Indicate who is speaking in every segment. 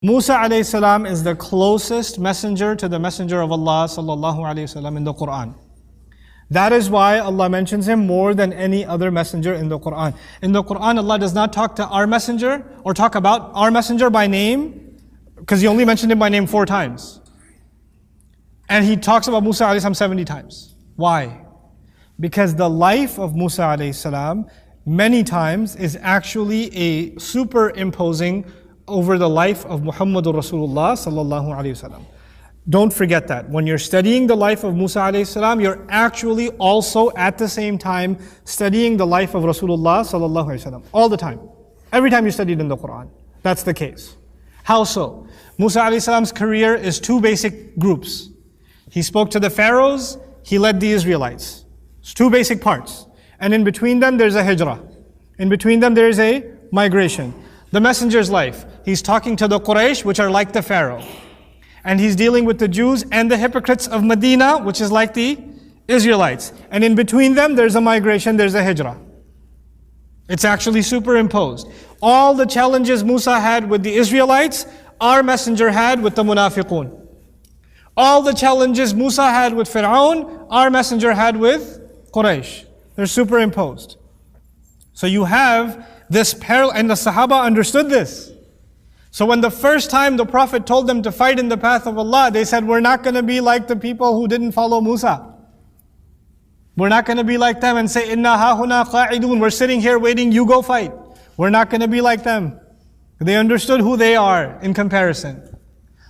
Speaker 1: Musa alayhi salam is the closest messenger to the messenger of Allah sallallahu alayhi wasallam in the Quran. That is why Allah mentions him more than any other messenger in the Quran. In the Quran, Allah does not talk to our messenger or talk about our messenger by name, because He only mentioned him by name 4 times. And He talks about Musa alayhi salam 70 times. Why? Because the life of Musa alayhi salam many times is actually a superimposing over the life of Muhammadur Rasulullah sallallahu alayhi wasallam. Don't forget that. When you're studying the life of Musa alayhi salam, you're actually also at the same time studying the life of Rasulullah sallallahu alayhi wasallam. All the time. Every time you studied in the Quran. That's the case. How so? Musa alayhi salam's career is 2 basic groups. He spoke to the pharaohs, he led the Israelites. It's 2 basic parts. And in between them there's a hijrah. In between them there is a migration. The messenger's life. He's talking to the Quraysh, which are like the Pharaoh. And he's dealing with the Jews and the hypocrites of Medina, which is like the Israelites. And in between them, there's a migration, there's a hijrah. It's actually superimposed. All the challenges Musa had with the Israelites, our messenger had with the munafiqun. All the challenges Musa had with Fir'aun, our messenger had with Quraysh. They're superimposed. So you have this parallel, and the Sahaba understood this. So when the first time the Prophet told them to fight in the path of Allah, they said, we're not going to be like the people who didn't follow Musa. We're not going to be like them and say, Inna hahuna qa'idun, we're sitting here waiting, you go fight. We're not going to be like them. They understood who they are in comparison.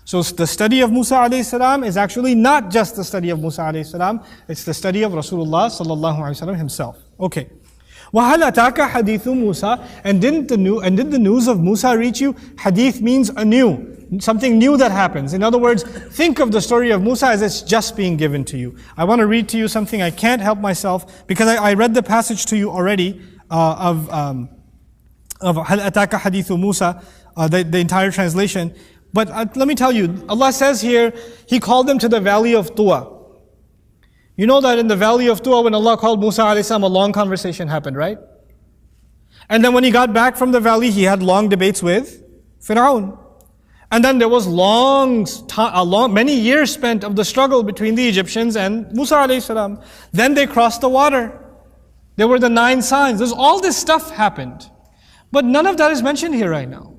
Speaker 1: So the study of Musa alayhi salam is actually not just the study of Musa alayhi salam, it's the study of Rasulullah sallallahu alayhi wasallam himself. Okay. وَهَلْ أَتَاكَ حَدِيثُ مُوسَى, and did the news of Musa reach you? Hadith means anew, something new that happens. In other words, think of the story of Musa as it's just being given to you. I want to read to you something, I can't help myself, because I read the passage to you already of هَلْ أَتَاكَ حَدِيثُ مُوسَى, the entire translation. But let me tell you, Allah says here, He called them to the valley of Tuwa. You know that in the valley of Tuwa, when Allah called Musa alayhi salam, a long conversation happened, right? And then when he got back from the valley, he had long debates with Fir'aun. And then there was many years spent of the struggle between the Egyptians and Musa alayhi salam. Then they crossed the water. There were the 9 signs. All this stuff happened. But none of that is mentioned here right now.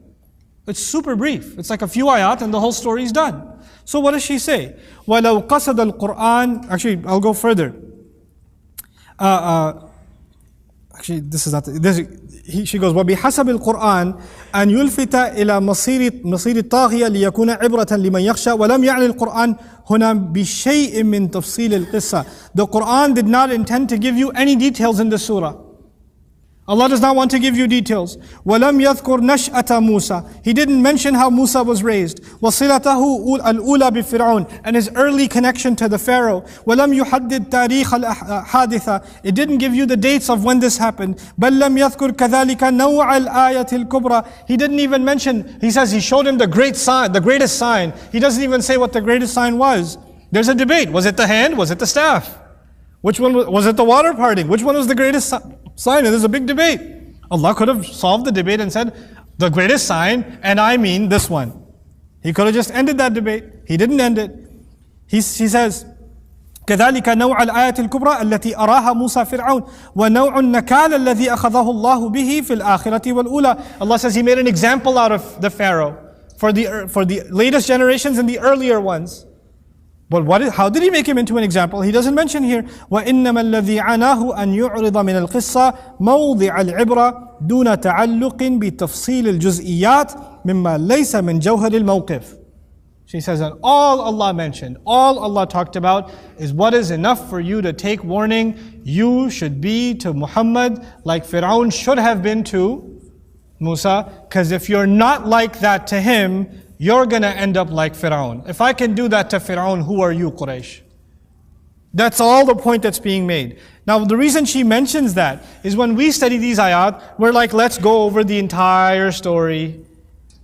Speaker 1: It's super brief. It's like a few ayat and the whole story is done. So what does she say? وَلَوْ قَصَدَ الْقُرْآنِ, actually, I'll go further. Actually, this is not, she goes, وَبِحَسَبِ الْقُرْآنِ أَنْ يُلْفِتَ إِلَى مَصِيرِ الطَّاغِيَةِ لِيَكُونَ عِبْرَةً لِمَنْ يَخْشَى وَلَمْ يَعْنِ الْقُرْآنِ هُنَا بِشَيْءٍ مِّن تَفْصِيلِ الْقِصَّةِ. The Qur'an did not intend to give you any details in the surah. Allah does not want to give you details. وَلَمْ يَذْكُرْ نَشْأَةَ مُوسَى. He didn't mention how Musa was raised. وَصِلَتَهُ الْأُولَى بِفِرْعَوْنَ, and his early connection to the Pharaoh. وَلَمْ يُحَدِّدْ تَارِيخَ الْحَادِثَةِ. It didn't give you the dates of when this happened. بَلْ لَمْ يَذْكُرْ كَذَلِكَ نَوْعَ الْآيَةِ الْكُبْرَى. He didn't even mention, he says he showed him the great sign, the greatest sign. He doesn't even say what the greatest sign was. There's a debate. Was it the hand? Was it the staff? Which one was it? The water parting? Which one was the greatest sign? And there's a big debate. Allah could have solved the debate and said, the greatest sign, and I mean this one. He could have just ended that debate. He didn't end it. He says, كذلك نوع الآية الكبرى التي أراها موسى فرعون ونوع النكال الذي أخذه الله به في الآخرة والأولى. Allah says He made an example out of the Pharaoh for the latest generations and the earlier ones. But how did He make him into an example? He doesn't mention here. وَإِنَّمَا الَّذِي عَنَاهُ أَنْ يُعْرِضَ مِنَ الْقِصَّةِ مَوْضِعَ الْعِبْرَةِ دُونَ تَعَلُّقٍ بِتَفْصِيلِ الْجُزْئِيَّاتِ مِمَّا لَيْسَ مِنْ جَوْهَرِ الْمَوْقِفِ. She says that all Allah mentioned, all Allah talked about is what is enough for you to take warning. You should be to Muhammad like Fir'aun should have been to Musa. Because if you're not like that to him, you're going to end up like Fir'aun. If I can do that to Fir'aun, who are you, Quraysh? That's all the point that's being made. Now the reason she mentions that is when we study these ayat, we're like, let's go over the entire story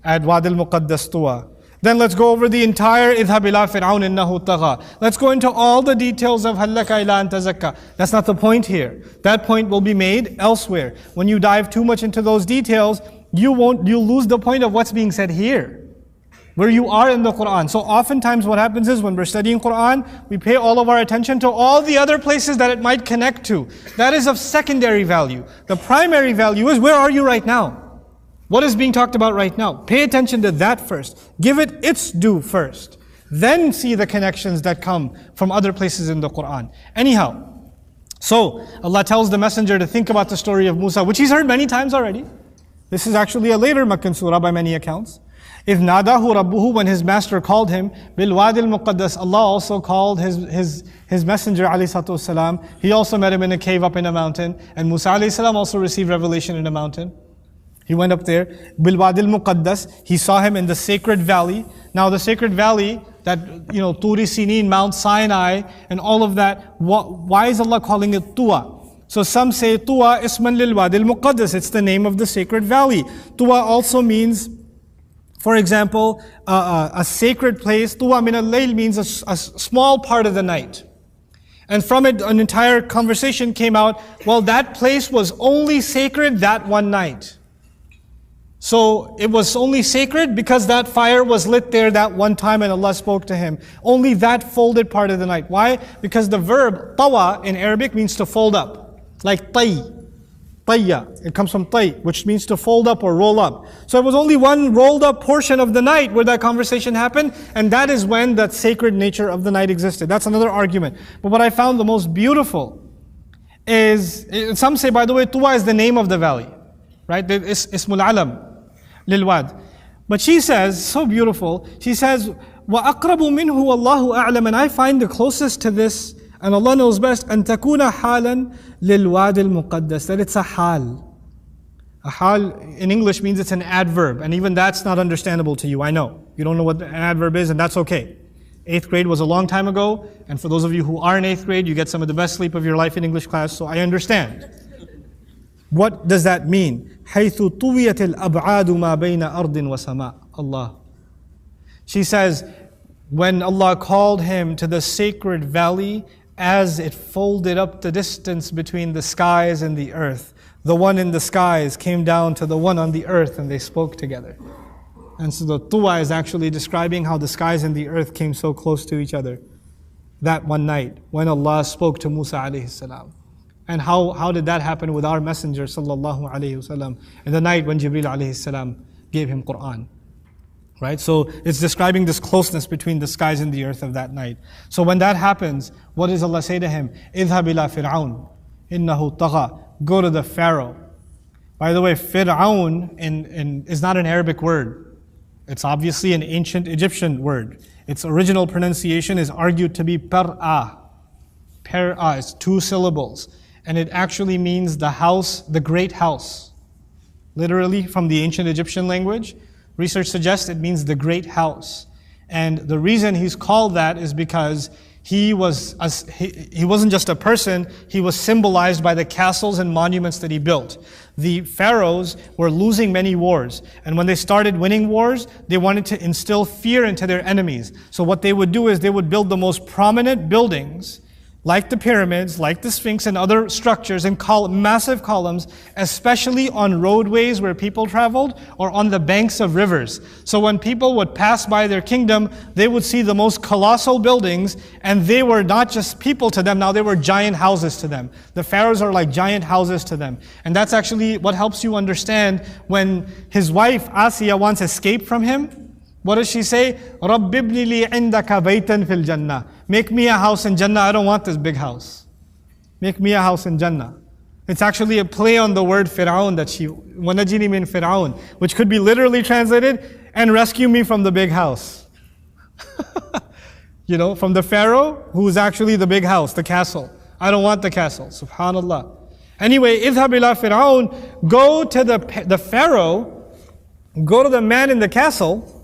Speaker 1: at Wadi al-Muqaddas Tuwa. Then let's go over the entire إِذْهَبْ إِلَىٰ فِرْعَوْنَ إِنَّهُ طَغَىٰ. Let's go into all the details of هَلَّكَ إِلَىٰ أَن تَزَكَّىٰ. That's not the point here. That point will be made elsewhere. When you dive too much into those details, you'll lose the point of what's being said here. where you are in the Quran. So oftentimes what happens is when we're studying Quran, we pay all of our attention to all the other places that it might connect to. That is of secondary value. The primary value is, where are you right now? What is being talked about right now? Pay attention to that first. Give it its due first. Then see the connections that come from other places in the Quran. Anyhow, so Allah tells the messenger to think about the story of Musa, which he's heard many times already. This is actually a later Meccan surah by many accounts. إِذْ نَادَاهُ رَبُّهُ, when his master called him, بِالْوَادِ الْمُقَدَّسِ, Allah also called his messenger ﷺ. He also met him in a cave up in a mountain. And Musa ﷺ also received revelation in a mountain. He went up there. بِالْوَادِ الْمُقَدَّسِ, he saw him in the sacred valley. Now the sacred valley, that, Turi Sinin, Mount Sinai, and all of that, why is Allah calling it Tuwa? So some say Tuwa isman lil Wadi al-Muqaddas, it's the name of the sacred valley. Tuwa also means, for example, a sacred place. Tuwa min al-layl means a small part of the night. And from it, an entire conversation came out, well, that place was only sacred that one night. So it was only sacred because that fire was lit there that one time and Allah spoke to him. Only that folded part of the night. Why? Because the verb tawa in Arabic means to fold up. Like tay. Tayya. It comes from tay, which means to fold up or roll up. So it was only one rolled up portion of the night where that conversation happened, and that is when that sacred nature of the night existed. That's another argument. But what I found the most beautiful is, some say, by the way, Tuwa is the name of the valley. Right? It's Ismul Alam. Lilwad. But she says, so beautiful, she says, وَأَقْرَبُ مِنْهُ وَاللَّهُ أَعْلَمُ, and I find the closest to this, and Allah knows best, أَن تَكُونَ حَالًا لِلْوَادِ الْمُقَدَّسِ, that it's a hal. A hal in English means it's an adverb, and even that's not understandable to you, I know. You don't know what an adverb is, and that's okay. 8th grade was a long time ago, and for those of you who are in 8th grade, you get some of the best sleep of your life in English class, so I understand. What does that mean? حَيْثُ طُوِيَتِ الْأَبْعَادُ مَا بَيْنَ أَرْضٍ وَسَمَاءٍ. Allah. She says, when Allah called him to the sacred valley, as it folded up the distance between the skies and the earth, the one in the skies came down to the one on the earth and they spoke together. And so the Tuwa is actually describing how the skies and the earth came so close to each other that one night when Allah spoke to Musa alayhi salam. And how did that happen with our messenger sallallahu alayhi wasallam in the night when Jibreel alayhi salam gave him Quran. Right? So it's describing this closeness between the skies and the earth of that night. So when that happens, what does Allah say to him? اذهب إلى فرعون إنه طغى. Go to the Pharaoh. By the way, Fir'aun is not an Arabic word. It's obviously an ancient Egyptian word. Its original pronunciation is argued to be Per'a. Per'a is 2 syllables. And it actually means the house, the great house. Literally from the ancient Egyptian language, research suggests it means the great house. And the reason he's called that is because he wasn't just a person, he was symbolized by the castles and monuments that he built. The pharaohs were losing many wars. And when they started winning wars, they wanted to instill fear into their enemies. So what they would do is they would build the most prominent buildings, like the pyramids, like the Sphinx and other structures and massive columns, especially on roadways where people traveled or on the banks of rivers. So when people would pass by their kingdom, they would see the most colossal buildings, and they were not just people to them, now they were giant houses to them. The pharaohs are like giant houses to them. And that's actually what helps you understand when his wife Asiya once escaped from him. What does she say? رَبِّ ابْنِ لِي عِنْدَكَ بَيْتًا فِي الْجَنَّةِ. Make me a house in Jannah. I don't want this big house. Make me a house in Jannah. It's actually a play on the word Fir'aun that she, وَنَجِنِي مِنْ فِرْعَوْنَ, which could be literally translated, and rescue me from the big house. From the Pharaoh, who's actually the big house, the castle. I don't want the castle. Subhanallah. Anyway, اذهب إلى فرعون. Go to the Pharaoh, go to the man in the castle.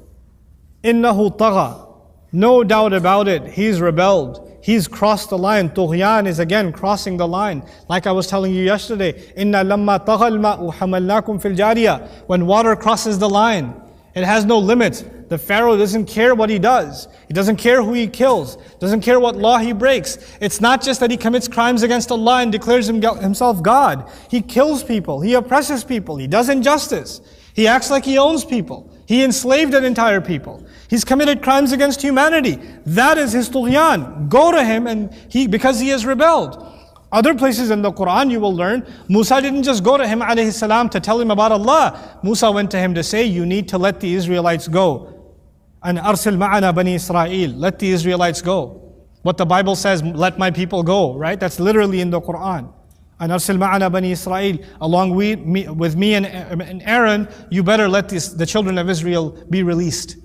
Speaker 1: إِنَّهُ طَغَى. No doubt about it, he's rebelled. He's crossed the line. Tughyan is again crossing the line. Like I was telling you yesterday, إِنَّا لَمَّا طَغَى الْمَاءُ حَمَلْنَاكُمْ فِي الْجَارِيَةِ. When water crosses the line, it has no limits. The Pharaoh doesn't care what he does. He doesn't care who he kills. Doesn't care what law he breaks. It's not just that he commits crimes against Allah and declares himself God. He kills people. He oppresses people. He does injustice. He acts like he owns people. He enslaved an entire people. He's committed crimes against humanity. That is his tughyan. Go to him because he has rebelled. Other places in the Quran you will learn, Musa didn't just go to him alayhi salam to tell him about Allah. Musa went to him to say, you need to let the Israelites go. And arsil ma'ana bani Israel. Let the Israelites go. What the Bible says, let my people go, right? That's literally in the Quran. And arsil ma'ana bani Israel. Along with me and Aaron, you better let the children of Israel be released.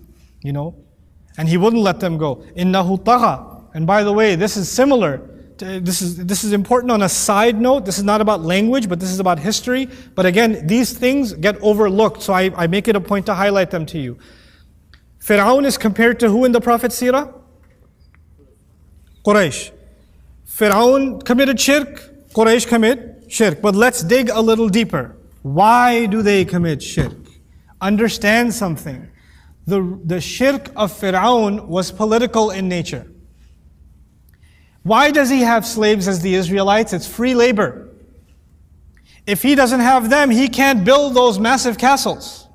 Speaker 1: You know? And he wouldn't let them go. Innahu tagha. And by the way, this is similar. This is important on a side note. This is not about language, but this is about history. But again, these things get overlooked, so I make it a point to highlight them to you. Fir'aun is compared to who in the Prophet's seerah? Quraysh. Fir'aun committed shirk, Quraysh commit shirk. But let's dig a little deeper. Why do they commit shirk? Understand something. The shirk of Fir'aun was political in nature. Why does he have slaves as the Israelites? It's free labor. If he doesn't have them, he can't build those massive castles.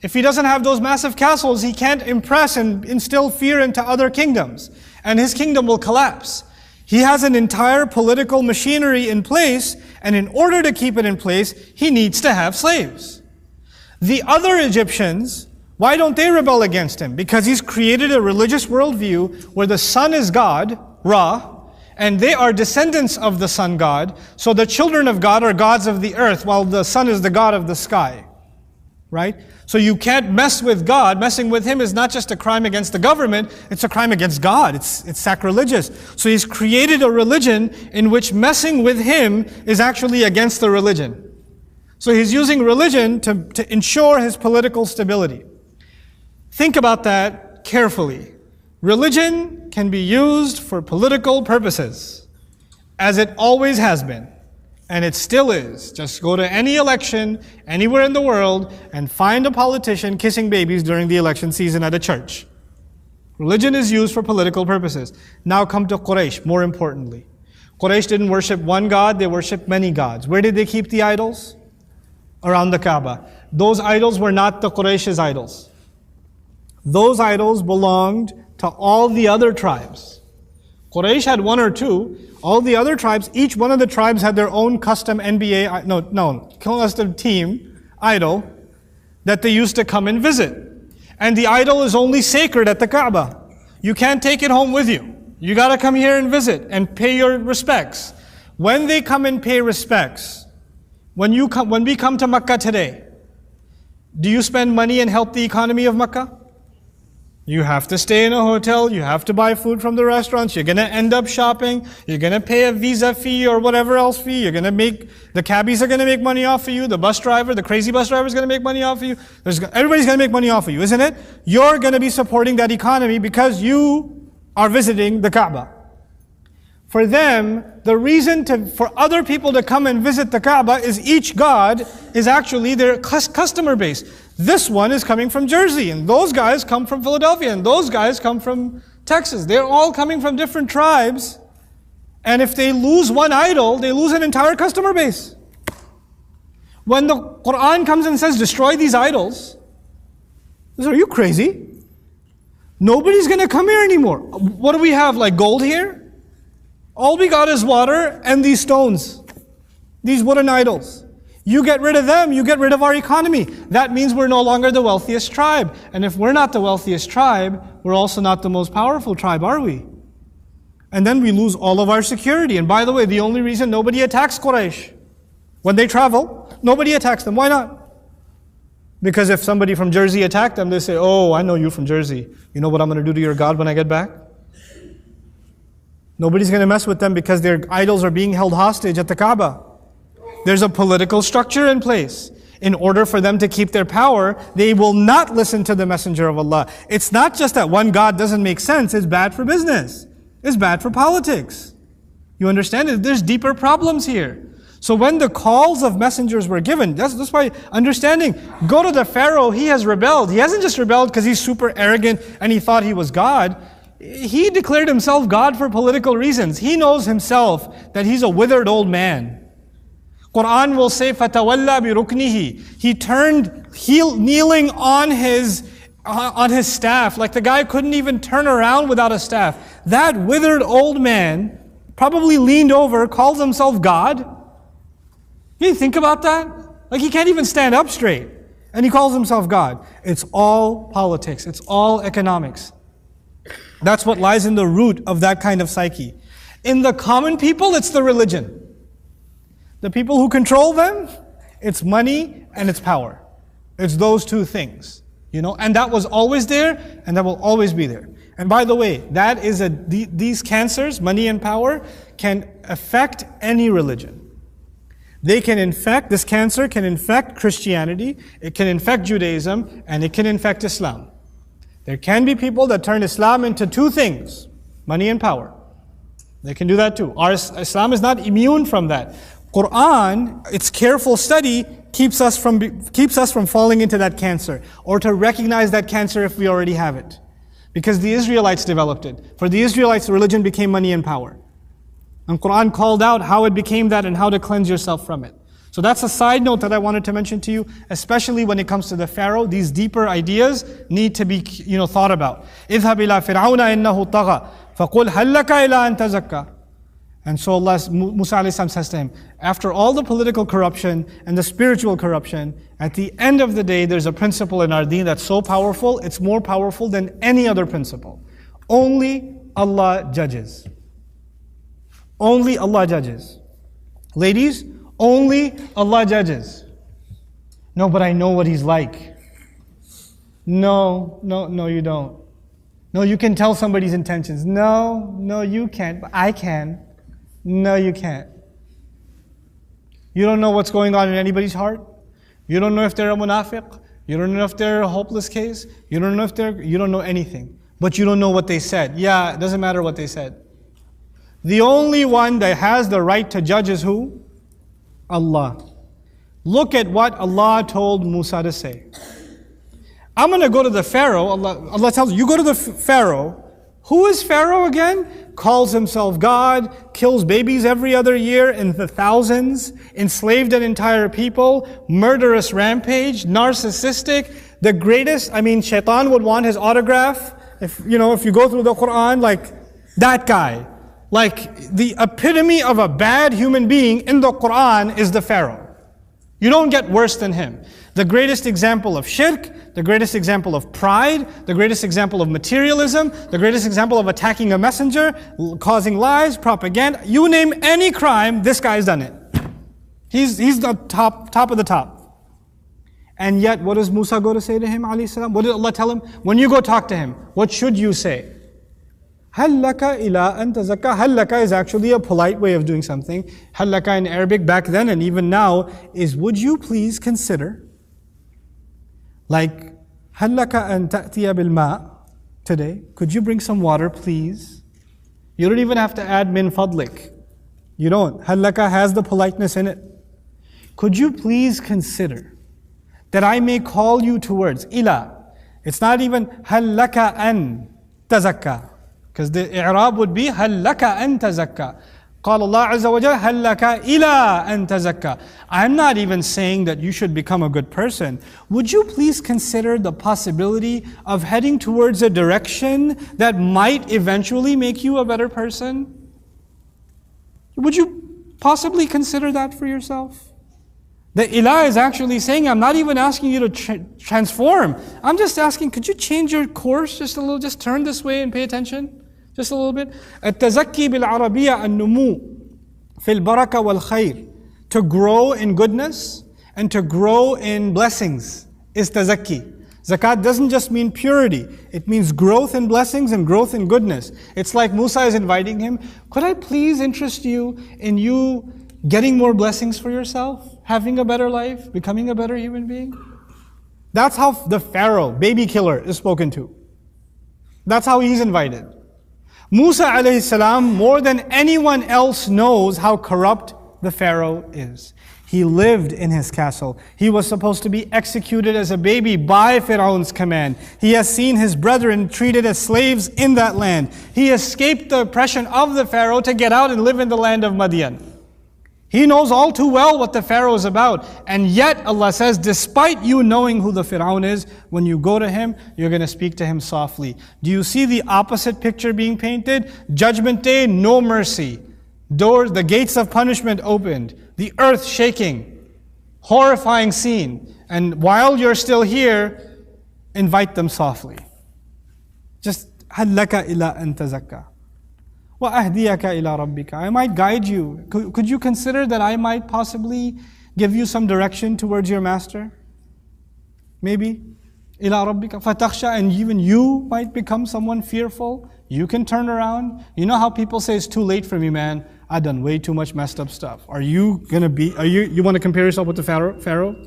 Speaker 1: If he doesn't have those massive castles, he can't impress and instill fear into other kingdoms. And his kingdom will collapse. He has an entire political machinery in place, and in order to keep it in place, he needs to have slaves. The other Egyptians, why don't they rebel against him? Because he's created a religious worldview where the sun is God, Ra, and they are descendants of the sun god. So the children of God are gods of the earth, while the sun is the god of the sky. Right? So you can't mess with God. Messing with him is not just a crime against the government, it's a crime against God. It's sacrilegious. So he's created a religion in which messing with him is actually against the religion. So he's using religion to ensure his political stability. Think about that carefully. Religion can be used for political purposes, as it always has been, and it still is. Just go to any election anywhere in the world and find a politician kissing babies during the election season at a church. Religion is used for political purposes. Now come to Quraysh, more importantly. Quraysh didn't worship one God, they worshiped many gods. Where did they keep the idols? Around the Kaaba. Those idols were not the Quraysh's idols. Those idols belonged to all the other tribes. Quraysh had one or two. All the other tribes, each one of the tribes had their own custom custom team idol that they used to come and visit. And the idol is only sacred at the Kaaba. You can't take it home with you. You got to come here and visit and pay your respects. When they come and pay respects, when we come to Makkah today, do you spend money and help the economy of Makkah? You have to stay in a hotel, you have to buy food from the restaurants, you're going to end up shopping, you're going to pay a visa fee or whatever else fee, the cabbies are going to make money off of you, the bus driver, the crazy bus driver is going to make money off of you, everybody's going to make money off of you, isn't it? You're going to be supporting that economy because you are visiting the Kaaba. For them, the reason for other people to come and visit the Kaaba is each god is actually their customer base. This one is coming from Jersey, and those guys come from Philadelphia, and those guys come from Texas. They're all coming from different tribes, and if they lose one idol, they lose an entire customer base. When the Quran comes and says, destroy these idols, are you crazy? Nobody's going to come here anymore. What do we have, like gold here? All we got is water and these stones, these wooden idols. You get rid of them, you get rid of our economy. That means we're no longer the wealthiest tribe. And if we're not the wealthiest tribe, we're also not the most powerful tribe, are we? And then we lose all of our security. And by the way, the only reason nobody attacks Quraysh, when they travel, nobody attacks them. Why not? Because if somebody from Jersey attacked them, they say, oh, I know you from Jersey. You know what I'm going to do to your God when I get back? Nobody's going to mess with them because their idols are being held hostage at the Kaaba. There's a political structure in place. In order for them to keep their power, they will not listen to the Messenger of Allah. It's not just that one God doesn't make sense, it's bad for business. It's bad for politics. You understand? There's deeper problems here. So when the calls of messengers were given, that's why understanding, go to the Pharaoh, he has rebelled. He hasn't just rebelled because he's super arrogant and he thought he was God. He declared himself God for political reasons. He knows himself that he's a withered old man. Quran will say, فَتَوَلَّى بِرُكْنِهِ. He turned kneeling on his staff, like the guy couldn't even turn around without a staff. That withered old man probably leaned over, calls himself God. You think about that? Like he can't even stand up straight, and he calls himself God. It's all politics. It's all economics. That's what lies in the root of that kind of psyche. In the common people, it's the religion. The people who control them, it's money and it's power. It's those two things, and that was always there, and that will always be there. And by the way, that is these cancers, money and power, can affect any religion. This cancer can infect Christianity, it can infect Judaism, and it can infect Islam. There can be people that turn Islam into two things, money and power. They can do that too. Islam is not immune from that. Quran, its careful study, keeps us from falling into that cancer, or to recognize that cancer if we already have it. Because the Israelites developed it. For the Israelites, religion became money and power. And Quran called out how it became that and how to cleanse yourself from it. So that's a side note that I wanted to mention to you, especially when it comes to the Pharaoh. These deeper ideas need to be thought about. اذهب إلى فرعون إنه طغى فقل هل لك إلى أن تزكى. And so Musa alayhi salam says to him, after all the political corruption and the spiritual corruption, at the end of the day, there's a principle in our deen that's so powerful, it's more powerful than any other principle. Only Allah judges. Only Allah judges. Ladies, only Allah judges. No, but I know what He's like. No, you don't. No, you can tell somebody's intentions. No, you can't, but I can. No, you can't. You don't know what's going on in anybody's heart. You don't know if they're a munafiq. You don't know if they're a hopeless case. You don't know anything. But you don't know what they said. Yeah, it doesn't matter what they said. The only one that has the right to judge is who? Allah. Look at what Allah told Musa to say. I'm going to go to the Pharaoh. Allah tells you go to the Pharaoh. Who is Pharaoh again? Calls himself God, kills babies every other year in the thousands, enslaved an entire people, murderous rampage, narcissistic, the greatest. Shaitan would want his autograph. If you go through the Quran, like that guy. Like the epitome of a bad human being in the Quran is the Pharaoh. You don't get worse than him. The greatest example of shirk, the greatest example of pride, the greatest example of materialism, the greatest example of attacking a messenger, causing lies, propaganda. You name any crime, this guy's done it. He's the top of the top. And yet, what does Musa go to say to him, alayhi salam? What did Allah tell him? When you go talk to him, what should you say? هَلْ لَكَ إِلَىٰ أَن تَزَكَّى. هَلْ لَكَ is actually a polite way of doing something. هَلْ لَكَ in Arabic back then and even now is would you please consider. Like, هَلْ لَكَ أَن تَأْتِيَ بِالْمَاءِ. Today, could you bring some water please? You don't even have to add min fadlik. You don't. هَلْ لَكَ has the politeness in it. Could you please consider that I may call you towards ila. It's not even هَلْ لَكَ أَن تَزَكَّى. Because the i'rab would be هَلْ لَكَ أَن تَزَكَّى. قال الله عز وجل هَلْ لَكَ إِلَىٰ أَن تَزَكَّى. I'm not even saying that you should become a good person. Would you please consider the possibility of heading towards a direction that might eventually make you a better person? Would you possibly consider that for yourself? The ilah is actually saying, I'm not even asking you to transform. I'm just asking, could you change your course just a little, just turn this way and pay attention? Just a little bit. التزكي بالعربية النمو في البركة والخير. To grow in goodness and to grow in blessings is tazakki. Zakat doesn't just mean purity. It means growth in blessings and growth in goodness. It's like Musa is inviting him, could I please interest you in you getting more blessings for yourself? Having a better life? Becoming a better human being? That's how the Pharaoh, baby killer, is spoken to. That's how he's invited. Musa alayhi salam, more than anyone else, knows how corrupt the Pharaoh is. He lived in his castle. He was supposed to be executed as a baby by Pharaoh's command. He has seen his brethren treated as slaves in that land. He escaped the oppression of the Pharaoh to get out and live in the land of Madian. He knows all too well what the Pharaoh is about. And yet Allah says, despite you knowing who the Fir'aun is, when you go to him, you're going to speak to him softly. Do you see the opposite picture being painted? Judgment Day, no mercy. Doors, the gates of punishment opened. The earth shaking. Horrifying scene. And while you're still here, invite them softly. Just هَلْ لَكَ إِلَىٰ أَن تَزَكَّى وَأَهْدِيَكَ إِلَىٰ رَبِّكَ. I might guide you. Could you consider that I might possibly give you some direction towards your master? Maybe. إِلَىٰ رَبِّكَ فَتَخْشَى. And even you might become someone fearful. You can turn around. You know how people say, it's too late for me, man. I've done way too much messed up stuff. You want to compare yourself with the Pharaoh?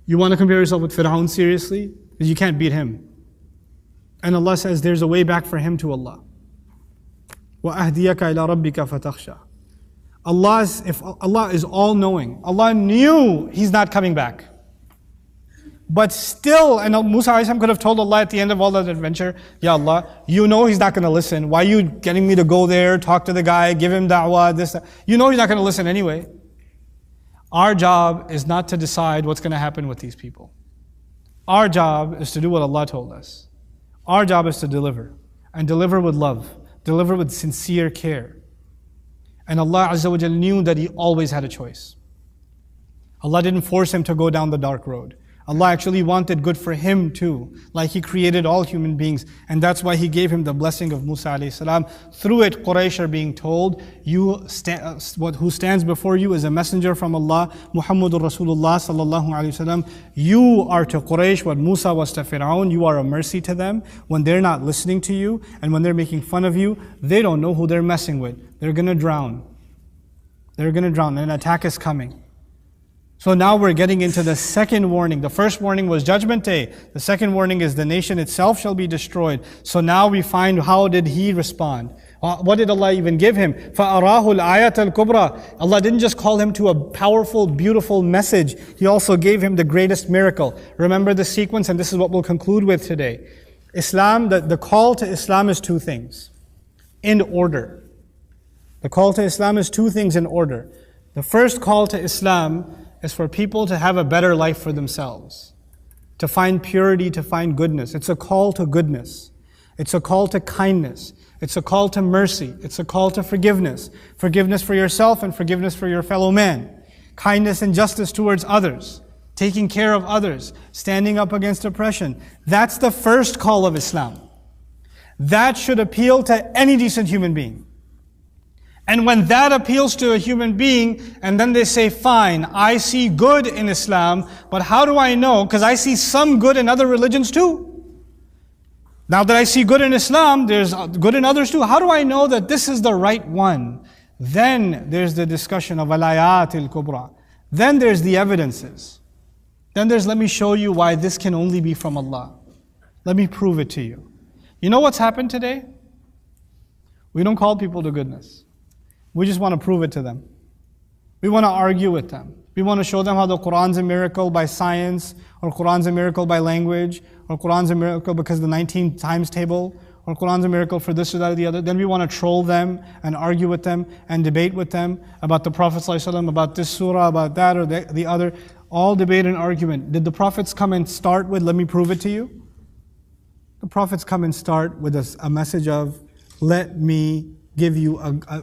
Speaker 1: You want to compare yourself with Fir'aun seriously? Because you can't beat him. And Allah says there's a way back for him to Allah. وَأَهْدِيَكَ إِلَىٰ رَبِّكَ فَتَخْشَى. If Allah is all-knowing, Allah knew He's not coming back. But still, and Musa a.s. could have told Allah at the end of all that adventure, Ya Allah, you know He's not going to listen. Why are you getting me to go there, talk to the guy, give him da'wah, this, that? You know He's not going to listen anyway. Our job is not to decide what's going to happen with these people. Our job is to do what Allah told us. Our job is to deliver. And deliver with love. Deliver with sincere care. And Allah Azza wa Jal knew that He always had a choice. Allah didn't force him to go down the dark road. Allah actually wanted good for him too, like He created all human beings. And that's why He gave him the blessing of Musa alayhi salam. Through it, Quraysh are being told, who stands before you is a messenger from Allah, Muhammadur Rasulullah sallallahu alayhi wasallam. You are to Quraysh what Musa was to Fir'aun. You are a mercy to them. When they're not listening to you, and when they're making fun of you, they don't know who they're messing with. They're going to drown. They're going to drown. An attack is coming. So now we're getting into the second warning. The first warning was Judgment Day. The second warning is the nation itself shall be destroyed. So now we find, how did he respond? What did Allah even give him? فَأَرَاهُ الْآيَةَ الْكُبْرَى. Allah didn't just call him to a powerful, beautiful message. He also gave him the greatest miracle. Remember the sequence, and this is what we'll conclude with today. Islam, the call to Islam is two things. In order. The call to Islam is two things in order. The first call to Islam is for people to have a better life for themselves, to find purity, to find goodness. It's a call to goodness. It's a call to kindness. It's a call to mercy. It's a call to forgiveness. Forgiveness for yourself and forgiveness for your fellow man. Kindness and justice towards others. Taking care of others. Standing up against oppression. That's the first call of Islam. That should appeal to any decent human being. And when that appeals to a human being, and then they say, fine, I see good in Islam, but how do I know? Because I see some good in other religions too. Now that I see good in Islam, there's good in others too. How do I know that this is the right one? Then there's the discussion of al-ayat al-kubra. Then there's the evidences. Then there's, let me show you why this can only be from Allah. Let me prove it to you. You know what's happened today? We don't call people to goodness. We just want to prove it to them. We want to argue with them. We want to show them how the Qur'an's a miracle by science, or Qur'an's a miracle by language, or Qur'an's a miracle because of the 19 times table, or Qur'an's a miracle for this or that or the other. Then we want to troll them and argue with them and debate with them about the Prophet ﷺ, about this surah, about that or the other. All debate and argument. Did the Prophets come and start with, let me prove it to you? The Prophets come and start with a message of, let me give you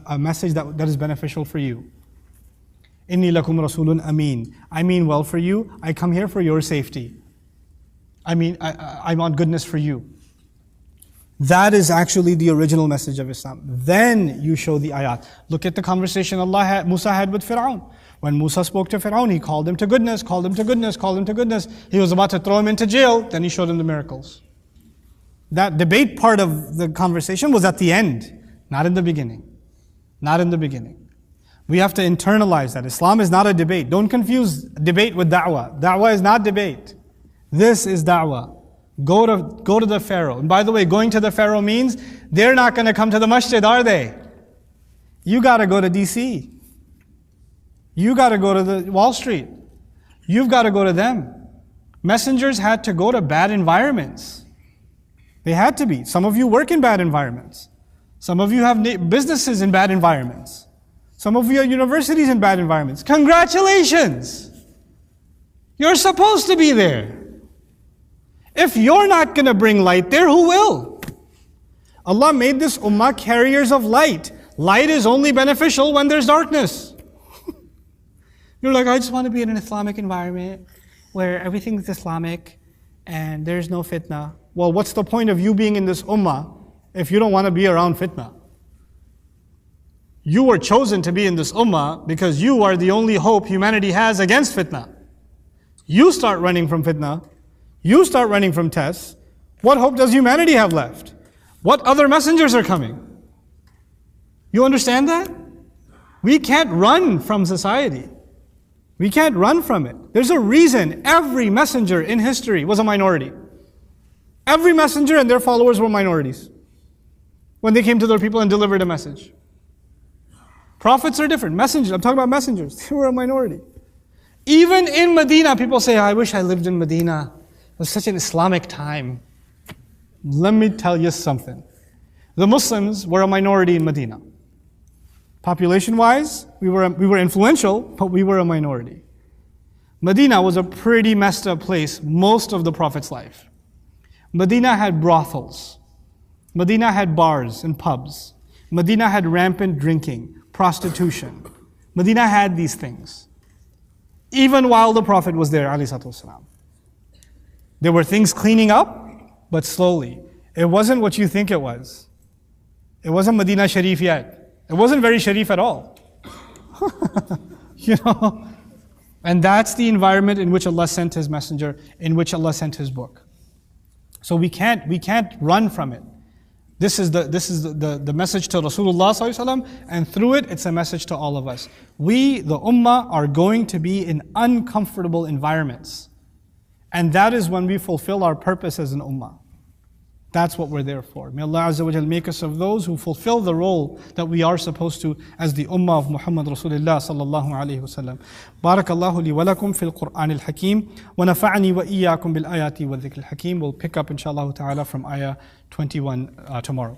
Speaker 1: a message that is beneficial for you. Inni lakum rasulun ameen. I mean well for you. I come here for your safety. I want goodness for you. That is actually the original message of Islam. Then you show the ayat. Look at the conversation Musa had with Fir'aun. When Musa spoke to Fir'aun, he called him to goodness, called him to goodness, called him to goodness. He was about to throw him into jail, then he showed him the miracles. That debate part of the conversation was at the end. Not in the beginning. Not in the beginning. We have to internalize that. Islam is not a debate. Don't confuse debate with da'wah. Da'wah is not debate. This is da'wah. Go to the Pharaoh. And by the way, going to the Pharaoh means they're not going to come to the masjid, are they? You got to go to DC. You got to go to the Wall Street. You've got to go to them. Messengers had to go to bad environments. They had to be. Some of you work in bad environments. Some of you have businesses in bad environments. Some of you are universities in bad environments. Congratulations! You're supposed to be there. If you're not going to bring light there, who will? Allah made this ummah carriers of light. Light is only beneficial when there's darkness. You're like, I just want to be in an Islamic environment where everything's Islamic and there's no fitna. Well, what's the point of you being in this ummah if you don't want to be around fitna? You were chosen to be in this ummah because you are the only hope humanity has against fitna. You start running from fitna, you start running from tests, what hope does humanity have left? What other messengers are coming? You understand that? We can't run from society. We can't run from it. There's a reason every messenger in history was a minority. Every messenger and their followers were minorities when they came to their people and delivered a message. Prophets are different. Messengers, I'm talking about messengers. They were a minority. Even in Medina, people say, I wish I lived in Medina. It was such an Islamic time. Let me tell you something. The Muslims were a minority in Medina. Population-wise, we were influential, but we were a minority. Medina was a pretty messed up place most of the Prophet's life. Medina had brothels. Medina had bars and pubs. Medina had rampant drinking, prostitution. Medina had these things. Even while the Prophet was there, alayhi salatu wasalam. There were things cleaning up, but slowly. It wasn't what you think it was. It wasn't Medina Sharif yet. It wasn't very Sharif at all. You know? And that's the environment in which Allah sent His messenger, in which Allah sent His book. So we can't run from it. This is the message to Rasulullah ﷺ, and through it, it's a message to all of us. We, the ummah, are going to be in uncomfortable environments. And that is when we fulfill our purpose as an ummah. That's what we're there for. May Allah Azza wa Jal make us of those who fulfill the role that we are supposed to as the ummah of Muhammad Rasulullah sallallahu alayhi wa sallam. Barakallahu li wa lakum fil Qur'an al-Hakim wa nafa'ani wa iyyakum bil ayati wa dhikr al-Hakim. We'll pick up inshallah ta'ala from ayah 21 tomorrow.